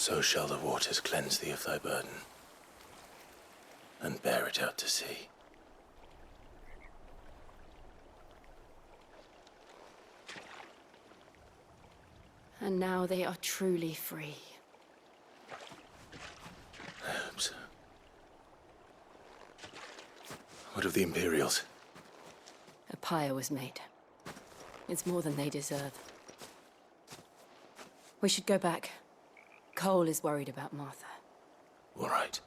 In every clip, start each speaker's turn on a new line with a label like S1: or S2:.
S1: So shall the waters cleanse thee of thy burden, and bear it out to sea.
S2: And now they are truly free.
S1: I hope so. What of the Imperials?
S2: A pyre was made. It's more than they deserve. We should go back. Cole is worried about Martha.
S1: All right.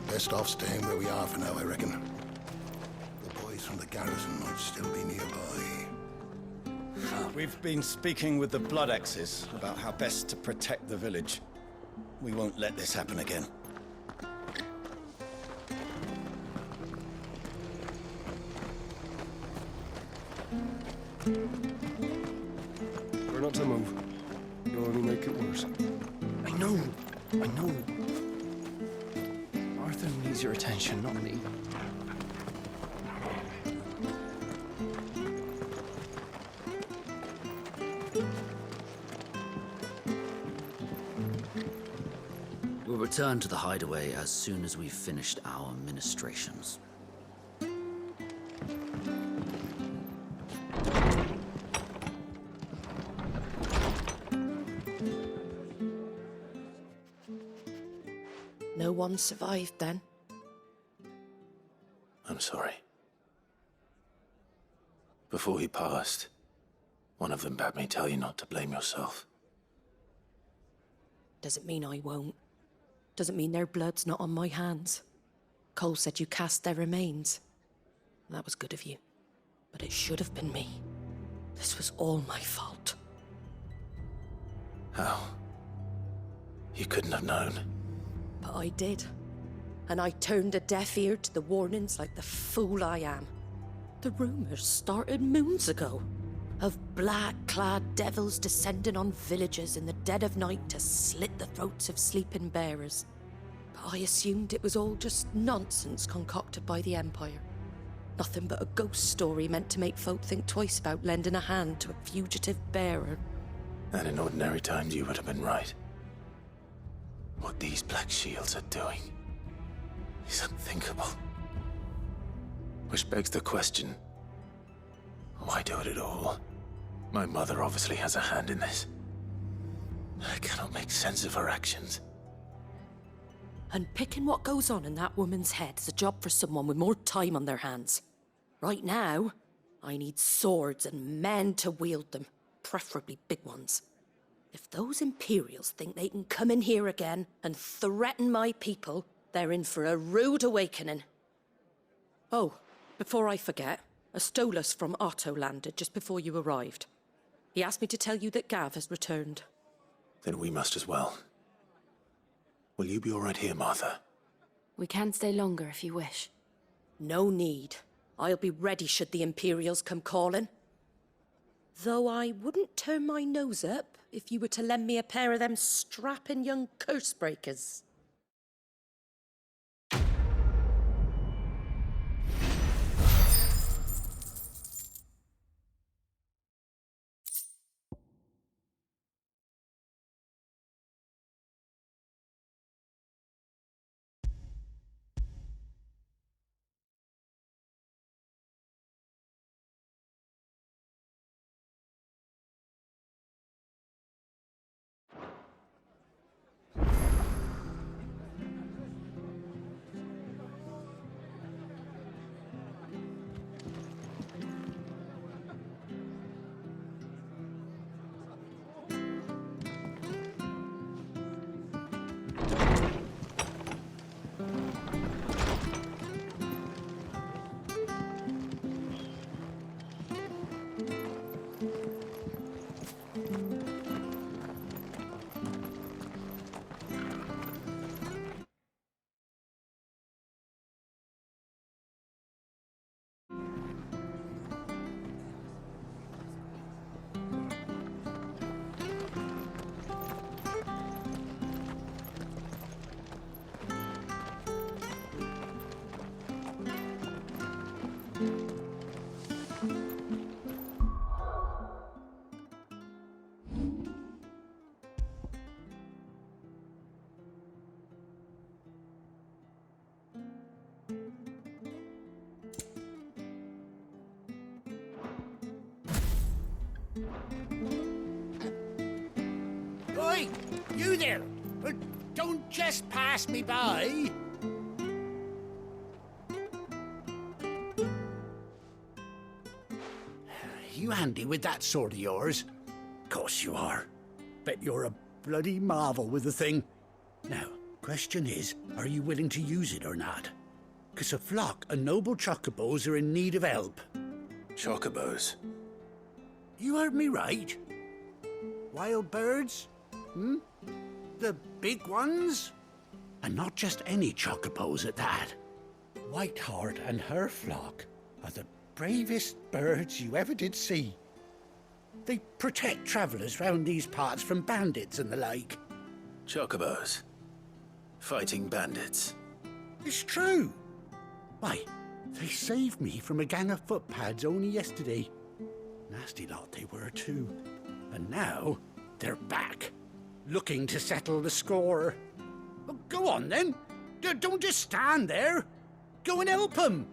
S3: Best off staying where we are for now, I reckon. The boys from the garrison might still be nearby.
S4: We've been speaking with the Blood Axes about how best to protect the village. We won't let this happen again.
S5: We're not to move. You'll only make it worse.
S6: I know. Arthur needs your attention, not me.
S7: We'll return to the hideaway as soon as we've finished our ministrations.
S8: No one survived then?
S1: I'm sorry. Before he passed, one of them bade me tell you not to blame yourself.
S8: Doesn't mean I won't. Doesn't mean their blood's not on my hands. Cole said you cast their remains. That was good of you. But it should have been me. This was all my fault.
S1: How? You couldn't have known.
S8: But I did. And I turned a deaf ear to the warnings like the fool I am. The rumors started moons ago. Of black-clad devils descending on villages in the dead of night to slit the throats of sleeping bearers. But I assumed it was all just nonsense concocted by the Empire. Nothing but a ghost story meant to make folk think twice about lending a hand to a fugitive bearer.
S1: And in ordinary times you would have been right. What these Black Shields are doing is unthinkable. Which begs the question, why do it at all? My mother obviously has a hand in this. I cannot make sense of her actions.
S8: And picking what goes on in that woman's head is a job for someone with more time on their hands. Right now, I need swords and men to wield them, preferably big ones. If those Imperials think they can come in here again and threaten my people, they're in for a rude awakening. Oh, before I forget, a Stolas from Otto landed just before you arrived. He asked me to tell you that Gav has returned.
S1: Then we must as well. Will you be all right here, Martha?
S2: We can stay longer if you wish.
S8: No need. I'll be ready should the Imperials come calling. Though I wouldn't turn my nose up if you were to lend me a pair of them strapping young curse breakers.
S9: Oi, you there! Don't just pass me by! You handy with that sword of yours? Course you are. Bet you're a bloody marvel with the thing. Now, question is, are you willing to use it or not? 'Cause a flock of noble chocobos are in need of help.
S1: Chocobos?
S9: You heard me right. Wild birds? The big ones? And not just any chocobos at that. Whiteheart and her flock are the bravest birds you ever did see. They protect travellers round these parts from bandits and the like.
S1: Chocobos? Fighting bandits?
S9: It's true. Why, they saved me from a gang of footpads only yesterday. Nasty lot they were too. And now they're back, looking to settle the score. Well, go on then. Don't just stand there. Go and help them.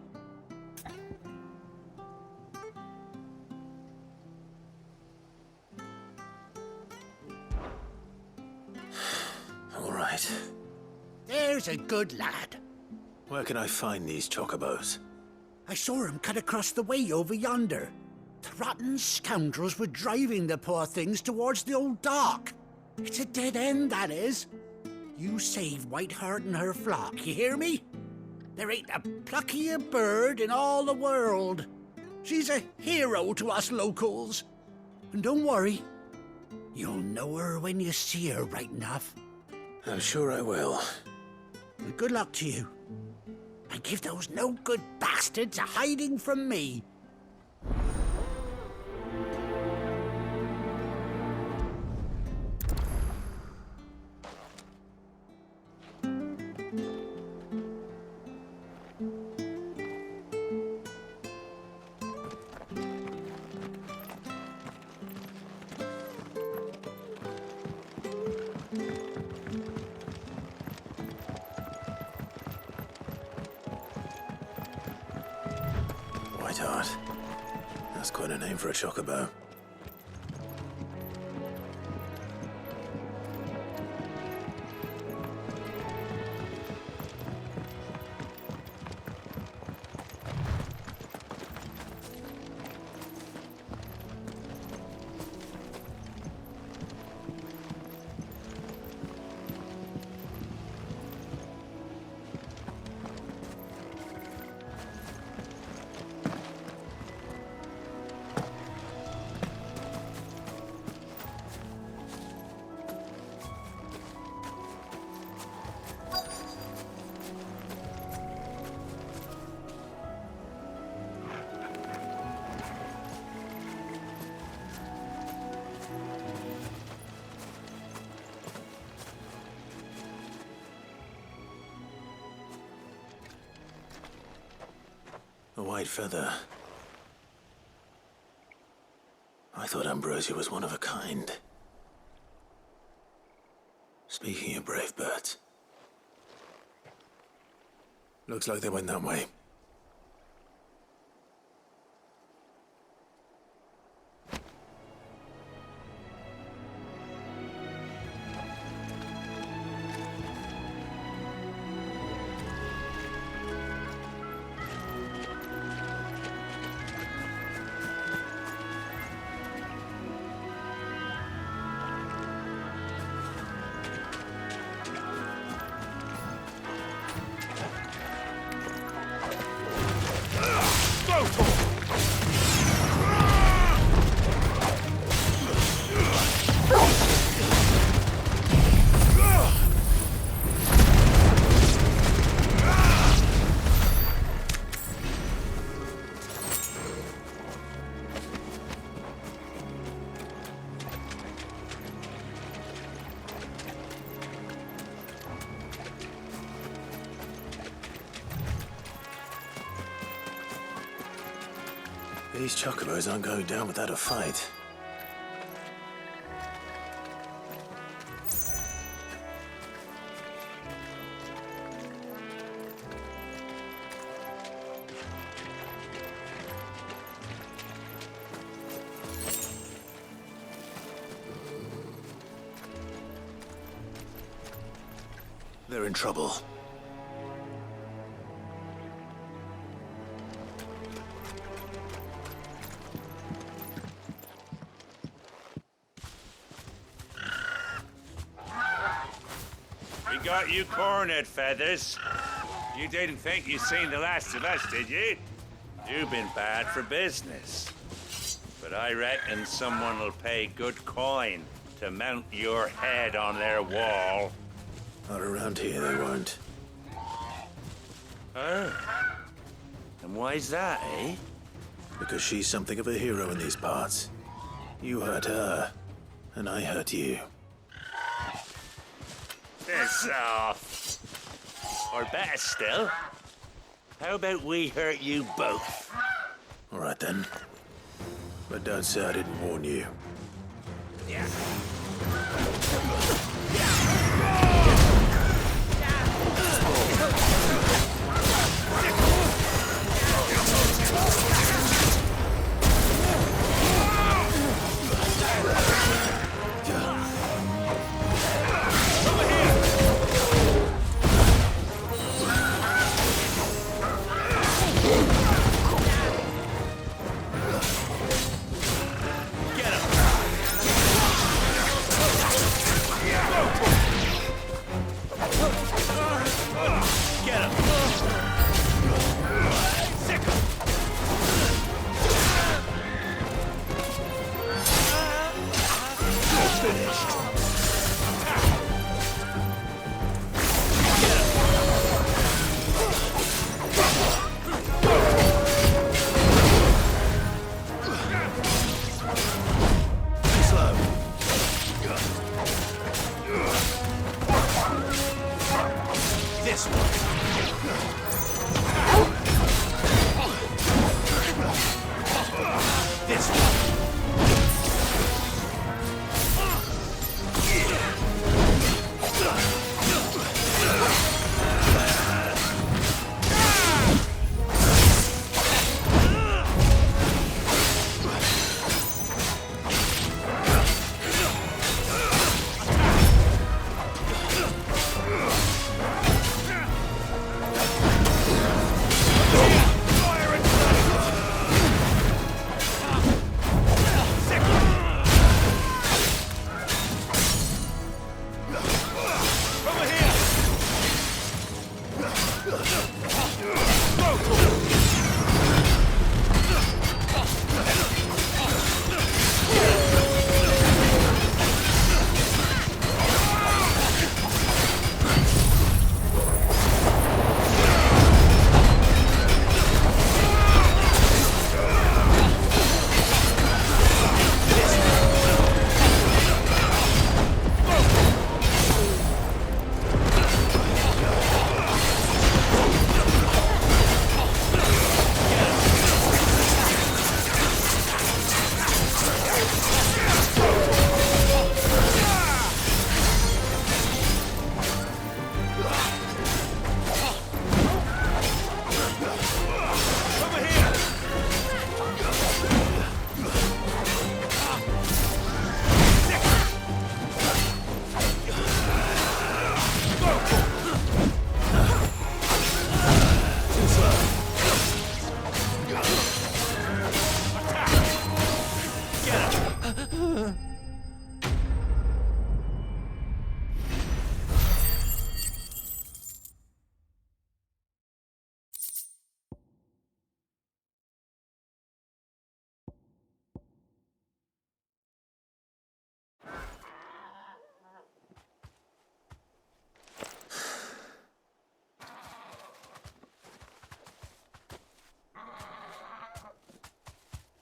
S1: All right.
S9: There's a good lad.
S1: Where can I find these chocobos?
S9: I saw him cut across the way over yonder. The rotten scoundrels were driving the poor things towards the old dock. It's a dead end, that is. You save Whiteheart and her flock, you hear me? There ain't a pluckier bird in all the world. She's a hero to us locals. And don't worry, you'll know her when you see her right enough.
S1: I'm sure I will.
S9: And good luck to you. And give those no-good bastards a hiding from me.
S1: Whiteheart. That's quite a name for a chocobo. A white feather. I thought Ambrosia was one of a kind. Speaking of brave birds. Looks like they went that way. These chocobos aren't going down without a fight. They're in trouble.
S10: We got you cornered, Feathers. You didn't think you'd seen the last of us, did you? You've been bad for business. But I reckon someone will pay good coin to mount your head on their wall.
S1: Not around here, they won't.
S10: Oh. And why's that, eh?
S1: Because she's something of a hero in these parts. You hurt her, and I hurt you.
S10: Piss off. Or better still, how about we hurt you both?
S1: All right then. But don't say I didn't warn you.
S10: Yeah.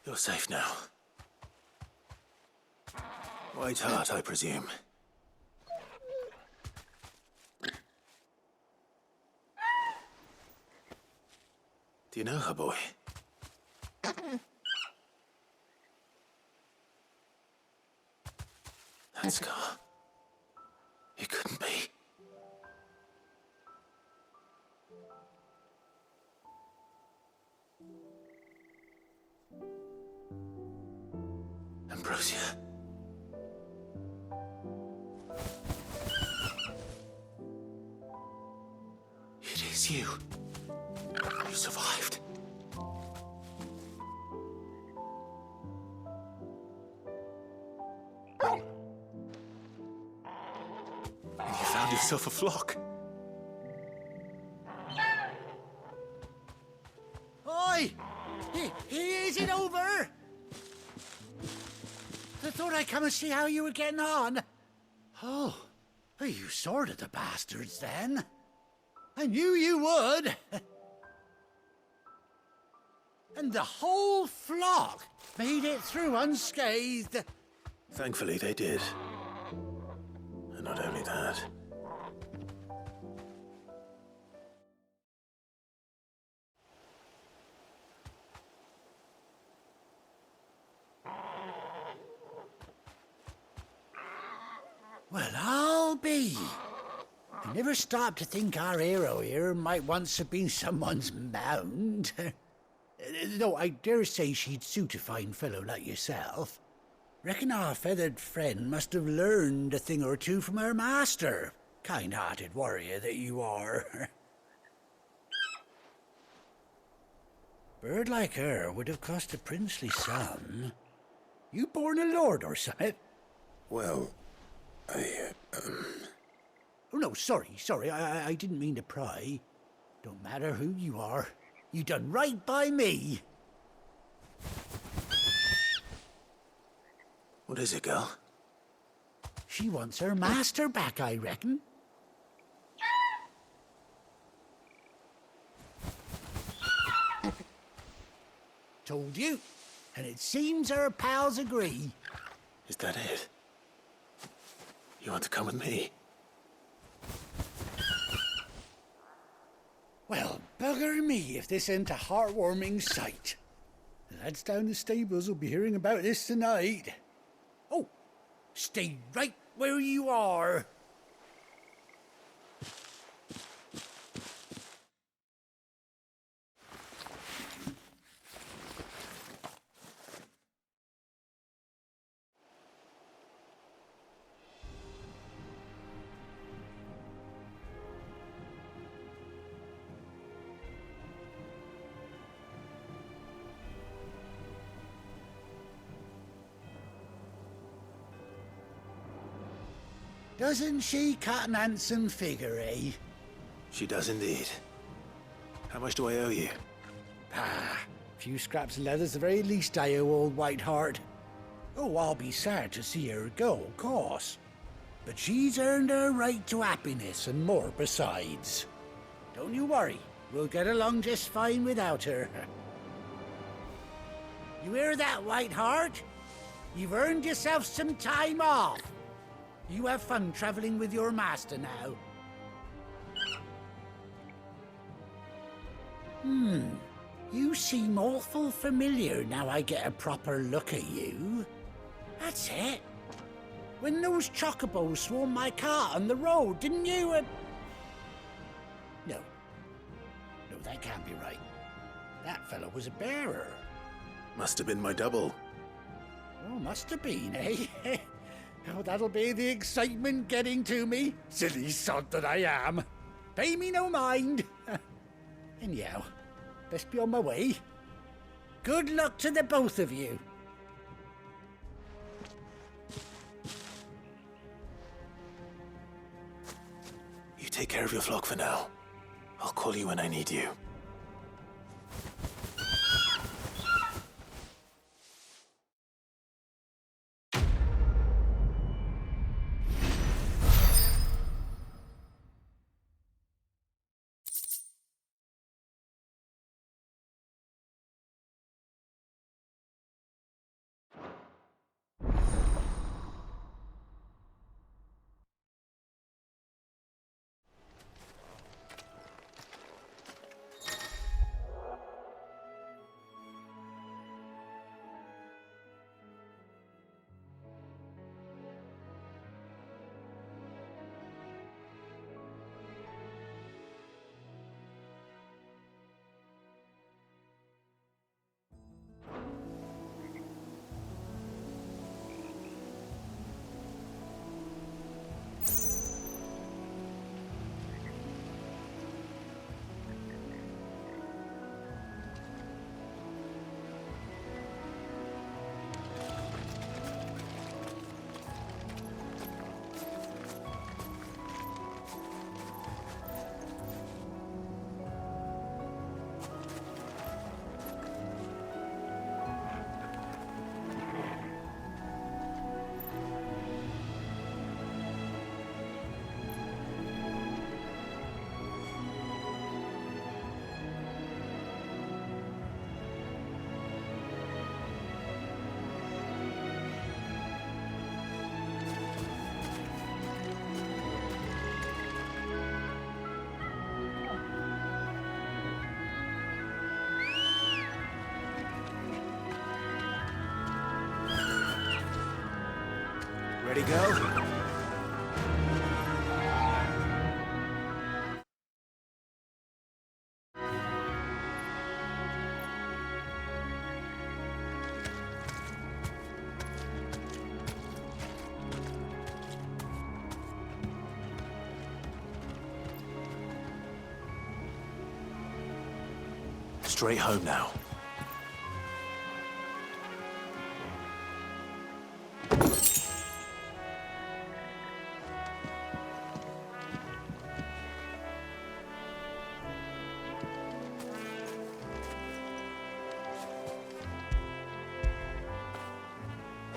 S1: You're safe now. White Heart, I presume. Do you know her, boy? That scar. It couldn't be. Ambrosia. It is you. You survived. And you found yourself a flock.
S9: Oi! Is it over? I thought I'd come and see how you were getting on. Oh, you sorted the bastards then. I knew you would. And the whole flock made it through unscathed.
S1: Thankfully, they did. And not only that.
S9: Well, I'll be. I never stopped to think our hero here might once have been someone's mount. Though I dare say she'd suit a fine fellow like yourself. Reckon our feathered friend must have learned a thing or two from her master. Kind-hearted warrior that you are. Bird like her would have cost a princely sum. You born a lord or something?
S3: Well,
S9: Oh, no, sorry. I didn't mean to pry. Don't matter who you are. You done right by me.
S1: What is it, girl?
S9: She wants her master back, I reckon. Told you. And it seems her pals agree.
S1: Is that it? You want to come with me?
S9: Well, bugger me if this ain't a heartwarming sight. The lads down the stables will be hearing about this tonight. Oh, stay right where you are. Doesn't she cut an handsome figure, eh?
S1: She does indeed. How much do I owe you?
S9: Ah, a few scraps of leather's the very least I owe old Whiteheart. Oh, I'll be sad to see her go, of course. But she's earned her right to happiness and more besides. Don't you worry, we'll get along just fine without her. You hear that, Whiteheart? You've earned yourself some time off. You have fun traveling with your master now. You seem awful familiar now I get a proper look at you. That's it. When those chocobos swarmed my cart on the road, didn't you? No. No, that can't be right. That fellow was a bearer.
S1: Must have been my double.
S9: Oh, must have been, eh? Oh, that'll be the excitement getting to me. Silly sod that I am. Pay me no mind. Anyhow, best be on my way. Good luck to the both of you.
S1: You take care of your flock for now. I'll call you when I need you. Ready, go? Straight home now.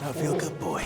S1: Now feel good, boy.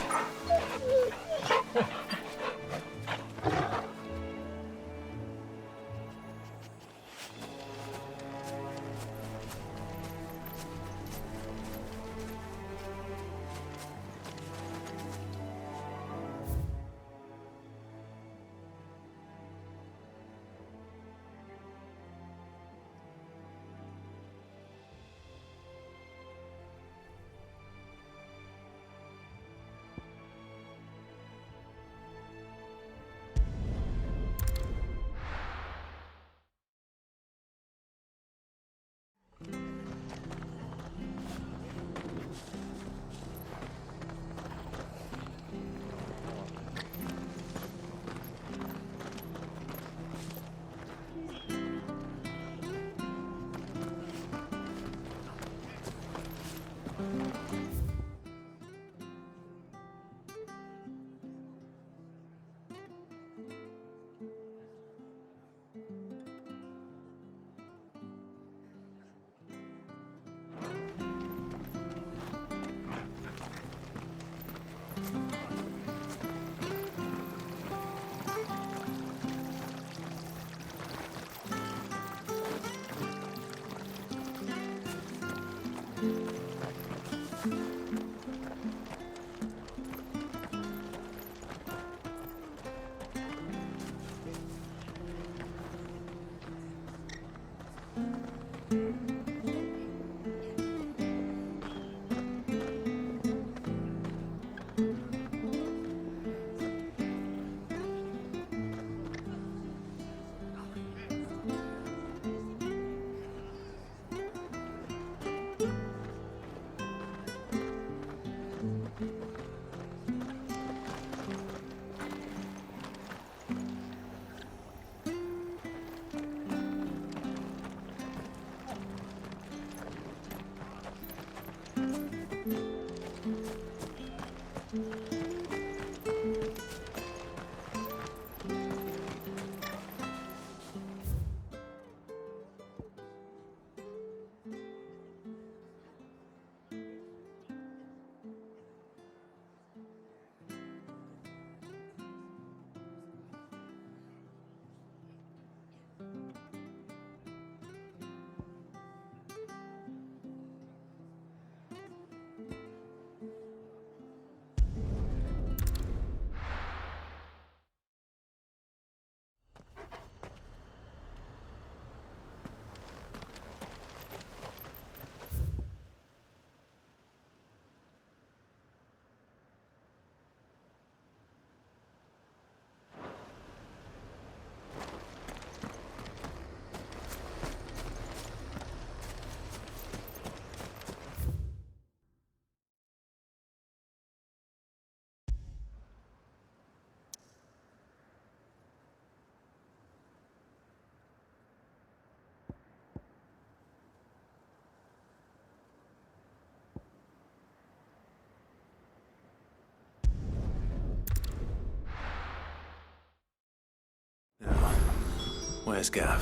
S1: Where's Gav?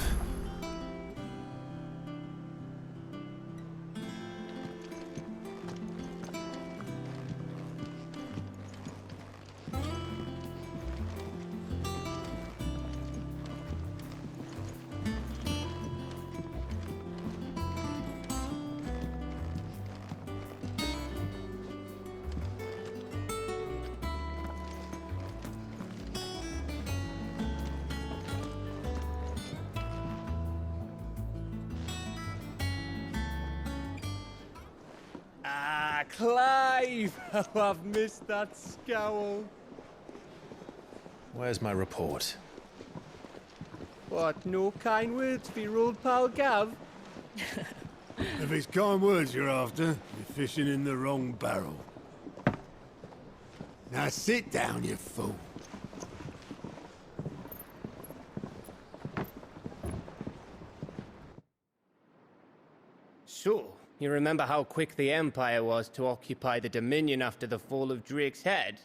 S6: Ah, Clive! Oh, I've missed that scowl.
S1: Where's my report?
S6: What, no kind words for your old pal Gav?
S5: If it's kind words you're after, you're fishing in the wrong barrel. Now sit down, you fool.
S6: So, you remember how quick the Empire was to occupy the Dominion after the fall of Drake's head?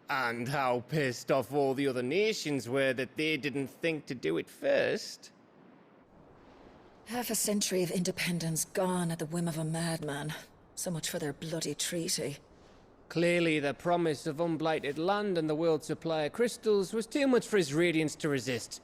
S6: And how pissed off all the other nations were that they didn't think to do it first?
S11: Half a century of independence gone at the whim of a madman. So much for their bloody treaty.
S6: Clearly, the promise of unblighted land and the world's supply of crystals was too much for his radiance to resist.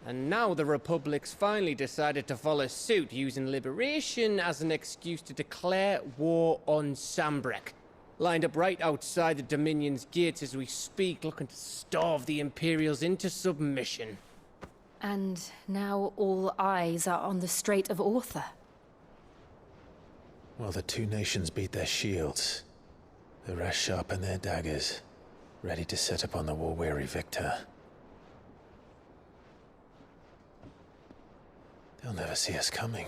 S6: And now the Republic's finally decided to follow suit, using liberation as an excuse to declare war on Sambrek. Lined up right outside the Dominion's gates as we speak, looking to starve the Imperials into submission.
S2: And now all eyes are on the Strait of Author.
S1: Well, the two nations beat their shields. The rest sharpen their daggers, ready to set upon the war-weary victor. They'll never see us coming.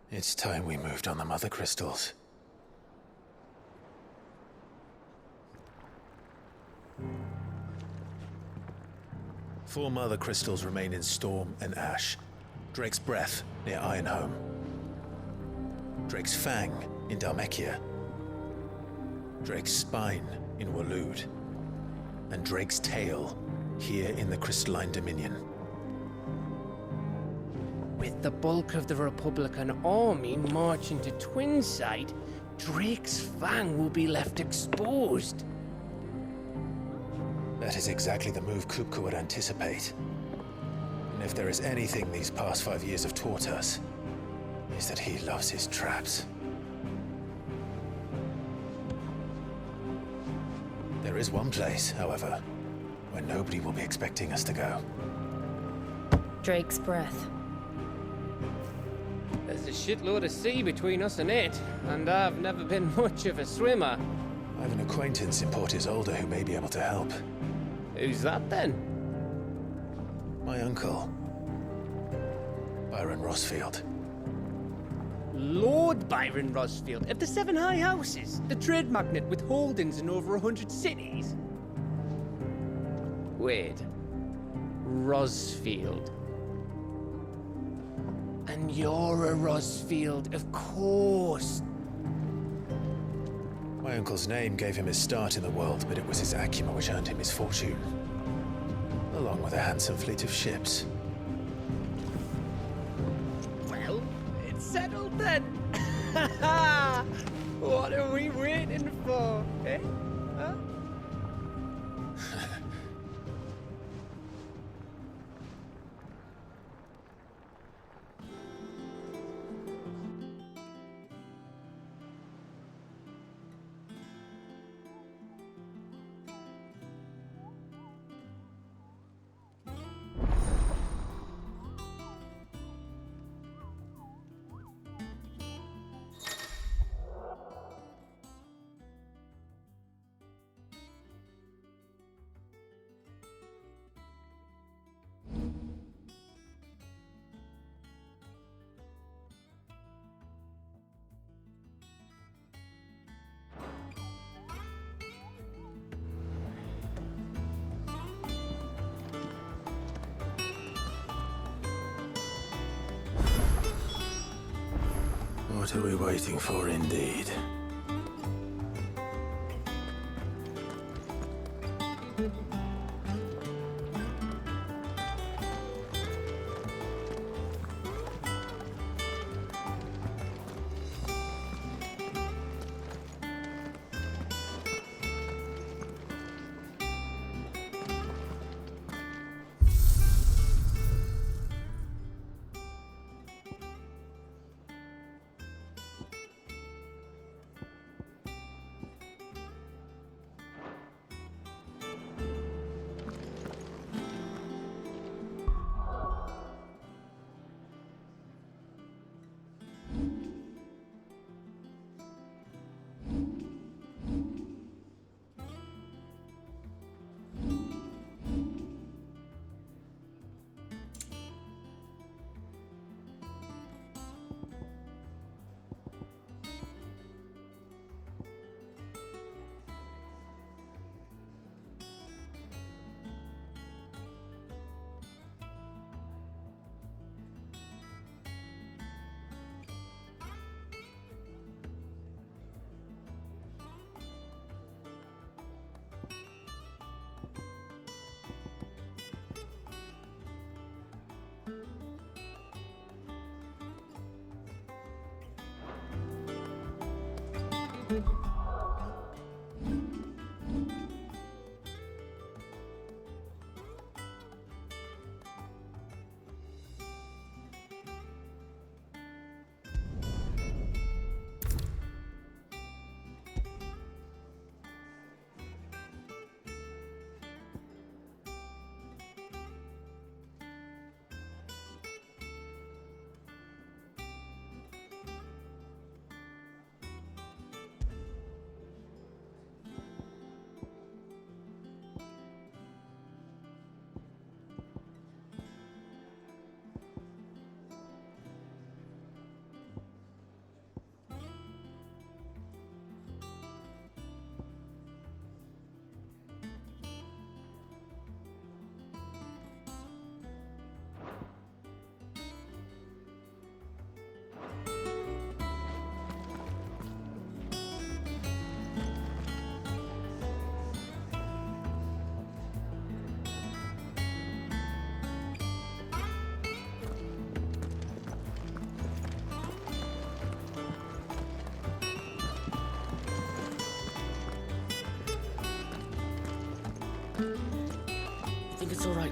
S1: It's time we moved on the Mother Crystals. Four Mother Crystals remain in Storm and Ash. Drake's Breath near Ironhome. Drake's Fang in Dhalmekia. Drake's Spine in Waloed. And Drake's Tail here in the Crystalline Dominion.
S6: With the bulk of the Republican army marching to Twinside, Drake's Fang will be left exposed.
S1: That is exactly the move Kupka would anticipate. And if there is anything these past 5 years have taught us, is that he loves his traps. There is one place, however, where nobody will be expecting us to go.
S2: Drake's Breath.
S6: There's a shitload of sea between us and it, and I've never been much of a swimmer.
S1: I have an acquaintance in Port Isolde who may be able to help.
S6: Who's that then?
S1: My uncle, Byron Rosfield.
S6: Lord Byron Rosfield of the Seven High Houses, the trade magnate with holdings in over 100 cities. Wait, Rosfield. And you're a Rosfield, of course.
S1: My uncle's name gave him his start in the world, but it was his acumen which earned him his fortune. Along with a handsome fleet of ships.
S6: Well, it's settled then. What are we waiting for, eh? Huh?
S1: What are we waiting for, indeed?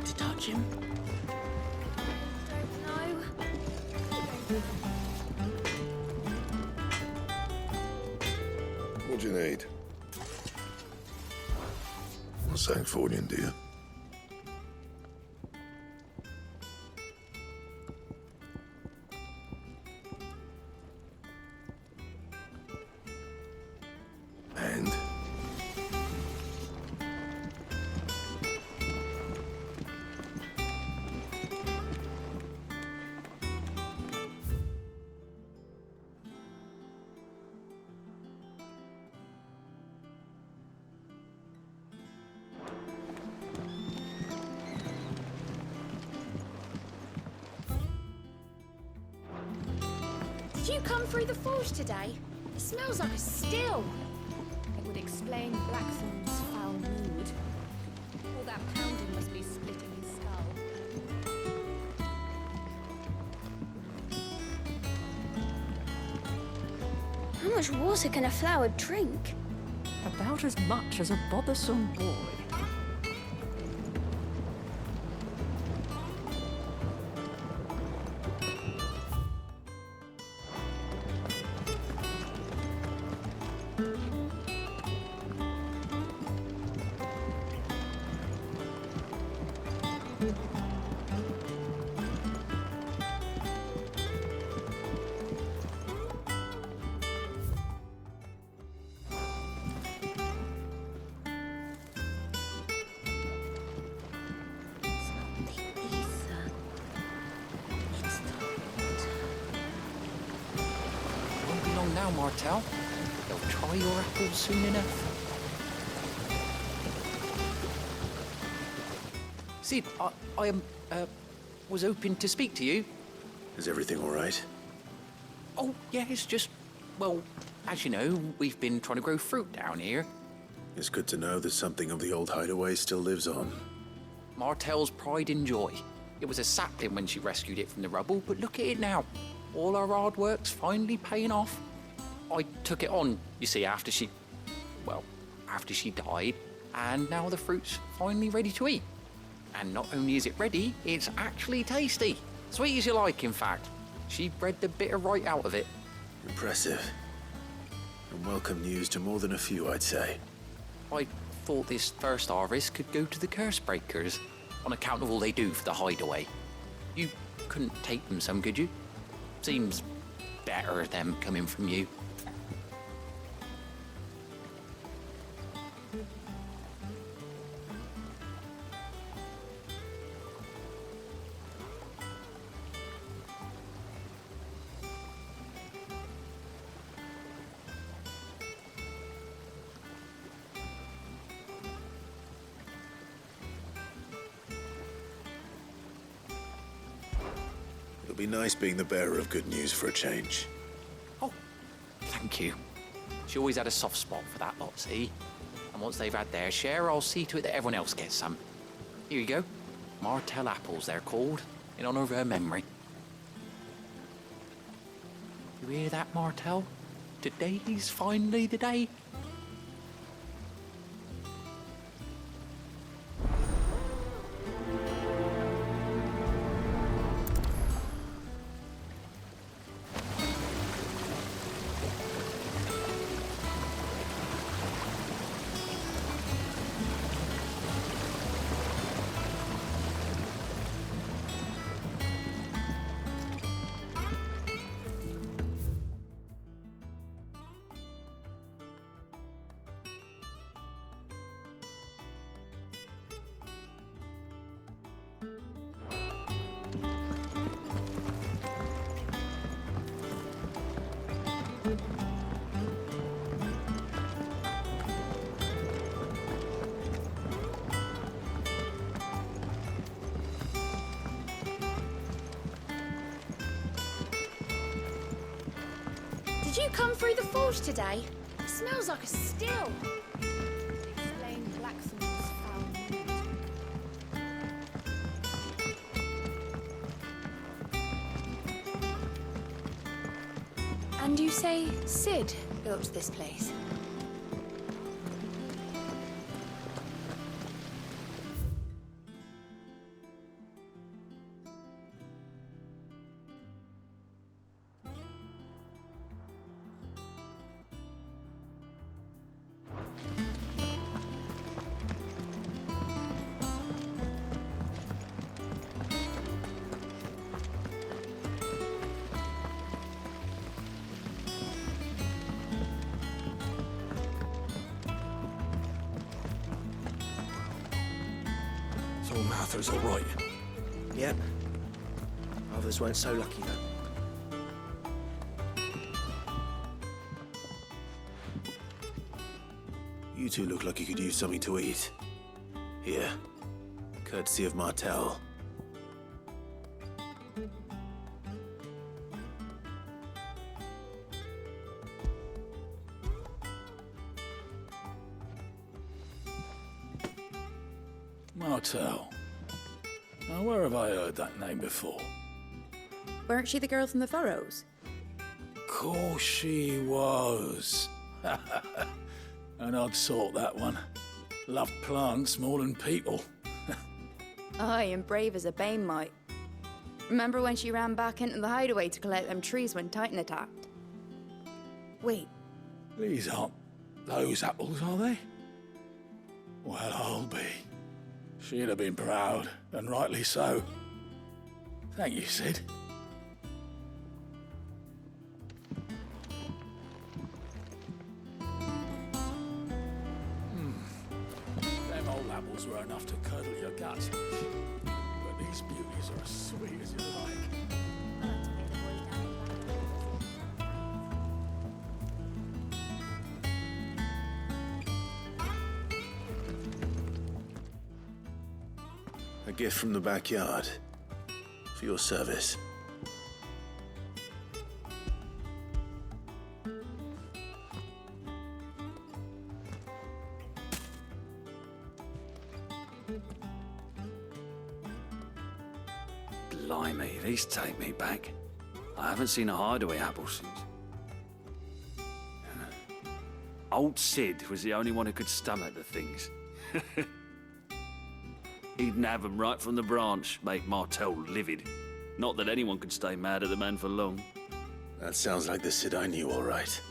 S8: like to touch him?
S3: What do you need? What's that for you, dear? And?
S12: Did you come through the forge today? It smells like a still. It would explain Blackthorn's foul mood. All that pounding must be splitting his skull.
S13: How much water can a flower drink?
S8: About as much as a bothersome boy.
S14: Won't be long now, Martel. They'll try your apples soon enough. Sid, I was hoping to speak to you.
S1: Is everything all right?
S14: Oh, yeah, it's just, well, as you know, we've been trying to grow fruit down here.
S1: It's good to know that something of the old hideaway still lives on.
S14: Martel's pride and joy. It was a sapling when she rescued it from the rubble, but look at it now. All our hard work's finally paying off. I took it on, you see, after she died, and now the fruit's finally ready to eat. And not only is it ready, it's actually tasty. Sweet as you like, in fact. She bred the bitter right out of it.
S1: Impressive. And welcome news to more than a few, I'd say.
S14: I thought this first harvest could go to the curse breakers, on account of all they do for the hideaway. You couldn't take them some, could you? Seems better them coming from you.
S1: It'll be nice being the bearer of good news for a change.
S14: Oh, thank you. She always had a soft spot for that lot, see? And once they've had their share, I'll see to it that everyone else gets some. Here you go. Martel apples, they're called, in honor of her memory. You hear that, Martel? Today's finally the day.
S12: Did you come through the forge today? It smells like a still. Explain Blackthorn's foul mood. And you say Sid built this place?
S15: So Martha's all right.
S16: Yep. Others weren't so lucky, though.
S1: You two look like you could use something to eat. Here. Courtesy of Martel.
S15: Martel. Now, where have I heard that name before?
S17: Weren't she the girl from the Furrows?
S15: Course she was. An odd sort, that one. Loved plants more than people.
S17: Aye, and brave as a bane might. Remember when she ran back into the hideaway to collect them trees when Titan attacked? Wait,
S15: These aren't those apples, are they? Well, I'll be. She'd have been proud, and rightly so. Thank you, Sid. Them old apples were enough to curdle your guts. But these beauties are as sweet as you like.
S1: A gift from the backyard. For your service.
S18: Blimey, these take me back. I haven't seen a hideaway apple since. Old Sid was the only one who could stomach the things. He'd nab 'em right from the branch, make Martel livid. Not that anyone could stay mad at the man for long.
S1: That sounds like the Sid I knew, all right.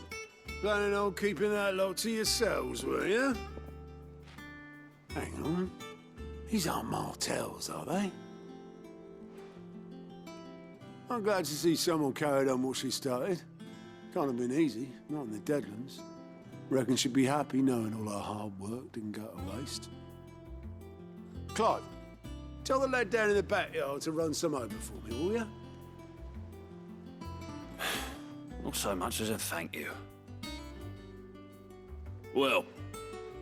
S5: Planning on keeping that lot to yourselves, were you? Hang on. These aren't Martels, are they? I'm glad to see someone carried on what she started. Can't have been easy, not in the Deadlands. Reckon she'd be happy knowing all her hard work didn't go to waste. Clive, tell the lad down in the backyard to run some over for me, will you?
S18: Not so much as a thank you. Well,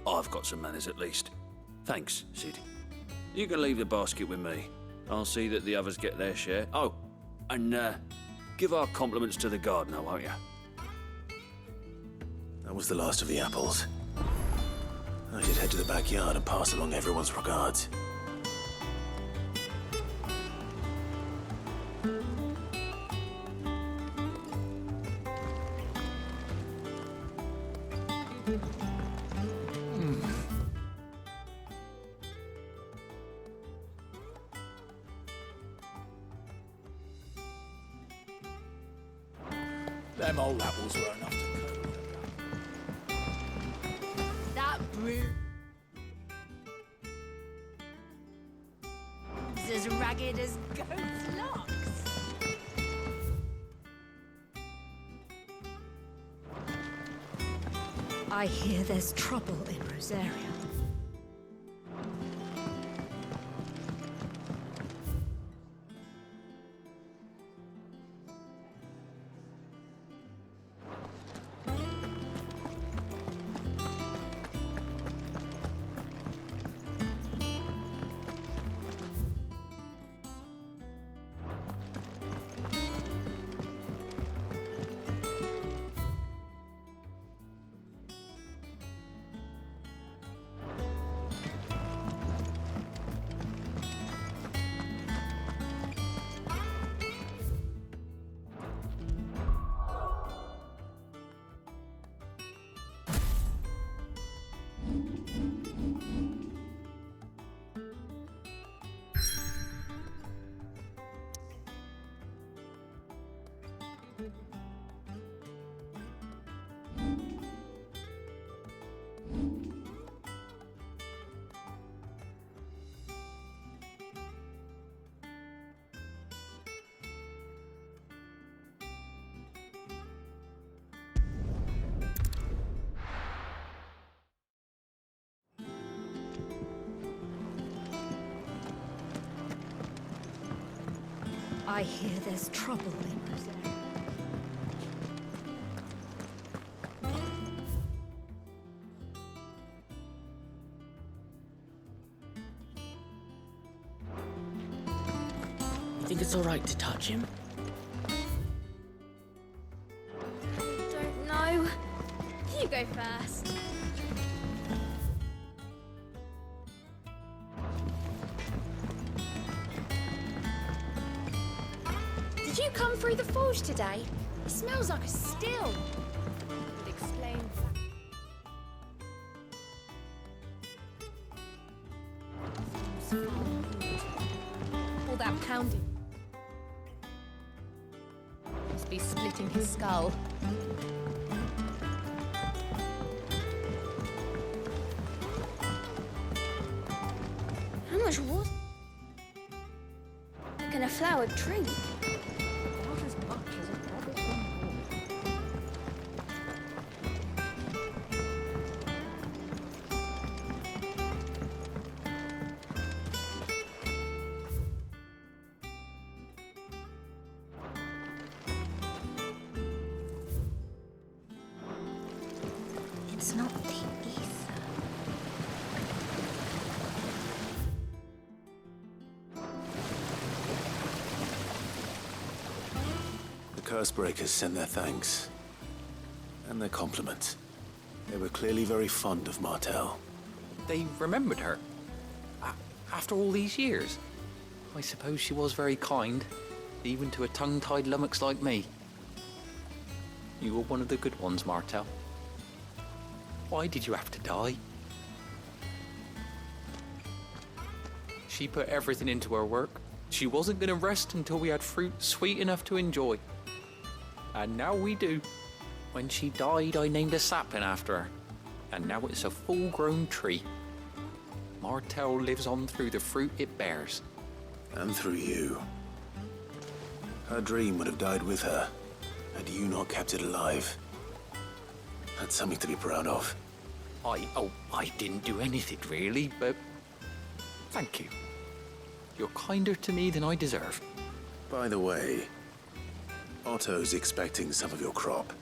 S18: I've got some manners at least. Thanks, Sid. You can leave the basket with me. I'll see that the others get their share. Oh, and give our compliments to the gardener, won't you?
S1: That was the last of the apples. I should head to the backyard and pass along everyone's regards.
S15: Them old apples were enough to curdle your guts.
S12: That brute is as ragged as goat's locks.
S11: I hear there's trouble in Rosaria. I hear there's trouble in there.
S19: You think it's all right to touch him?
S12: Don't know. You go first. Did you come through the forge today? It smells like a still. Would explain all that pounding. Must be splitting his skull.
S13: How much water can a flower drink?
S11: Not as much as a proper would.
S13: It's not the ether.
S1: The Cursebreakers sent their thanks. And their compliments. They were clearly very fond of Martel.
S14: They remembered her. After all these years. I suppose she was very kind, even to a tongue-tied lummox like me. You were one of the good ones, Martel. Why did you have to die? She put everything into her work. She wasn't going to rest until we had fruit sweet enough to enjoy. And now we do. When she died, I named a sapling after her. And now it's a full-grown tree. Martel lives on through the fruit it bears.
S1: And through you. Her dream would have died with her, had you not kept it alive. That's something to be proud of.
S14: I didn't do anything really, but thank you. You're kinder to me than I deserve.
S1: By the way, Otto's expecting some of your crop.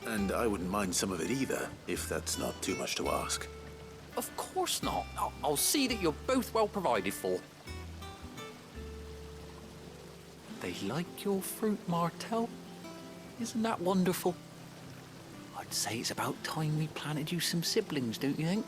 S1: And I wouldn't mind some of it either, if that's not too much to ask.
S14: Of course not. I'll see that you're both well provided for. They like your fruit, Martel. Isn't that wonderful? I'd say it's about time we planted you some siblings, don't you think?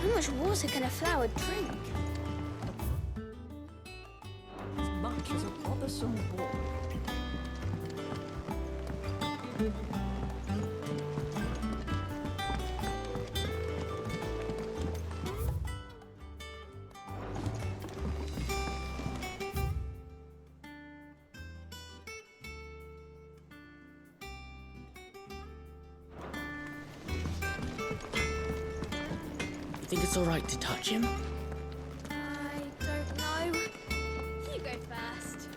S13: How much water can a flower drink?
S11: As much as a bothersome boy.
S19: You think it's all right to touch him?
S12: I don't know. You go first.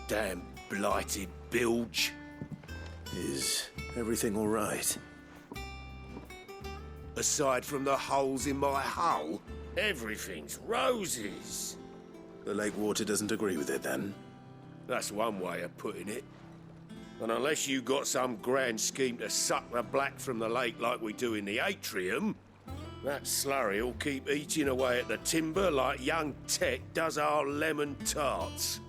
S1: Damn blighted bilge. Is everything all right?
S20: Aside from the holes in my hull, everything's roses.
S1: The lake water doesn't agree with it, then?
S20: That's one way of putting it. And unless you got some grand scheme to suck the black from the lake like we do in the atrium, that slurry will keep eating away at the timber like young Tech does our lemon tarts.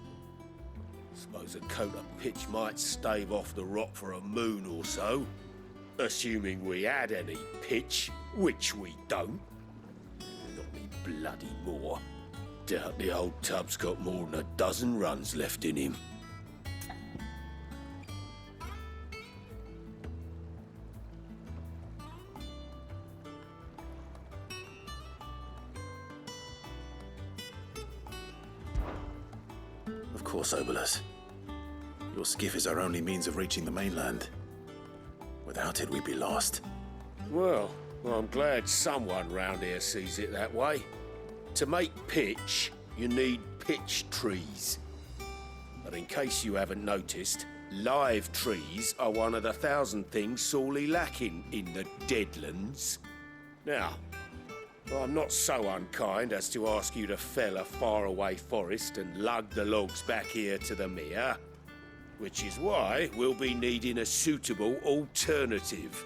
S20: Suppose a coat of pitch might stave off the rot for a moon or so. Assuming we had any pitch, which we don't. Not any bloody more. Doubt the old tub's got more than a dozen runs left in him.
S1: Of course, Obolus. Your skiff is our only means of reaching the mainland. Without it, we'd be lost.
S20: Well, I'm glad someone round here sees it that way. To make pitch, you need pitch trees. But in case you haven't noticed, live trees are one of the 1,000 things sorely lacking in the Deadlands. Now, I'm not so unkind as to ask you to fell a faraway forest and lug the logs back here to the mere, which is why we'll be needing a suitable alternative.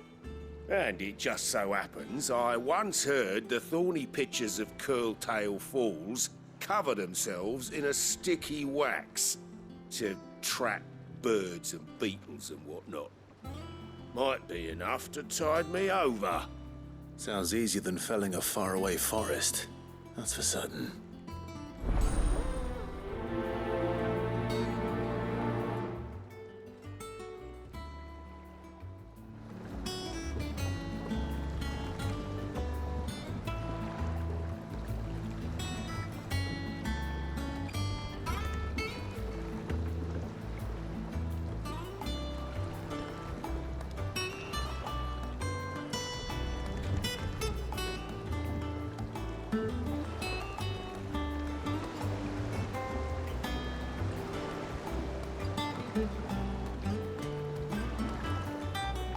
S20: And it just so happens I once heard the thorny pitchers of Curltail Falls cover themselves in a sticky wax to trap birds and beetles and whatnot. Might be enough to tide me over.
S1: Sounds easier than felling a faraway forest. That's for certain.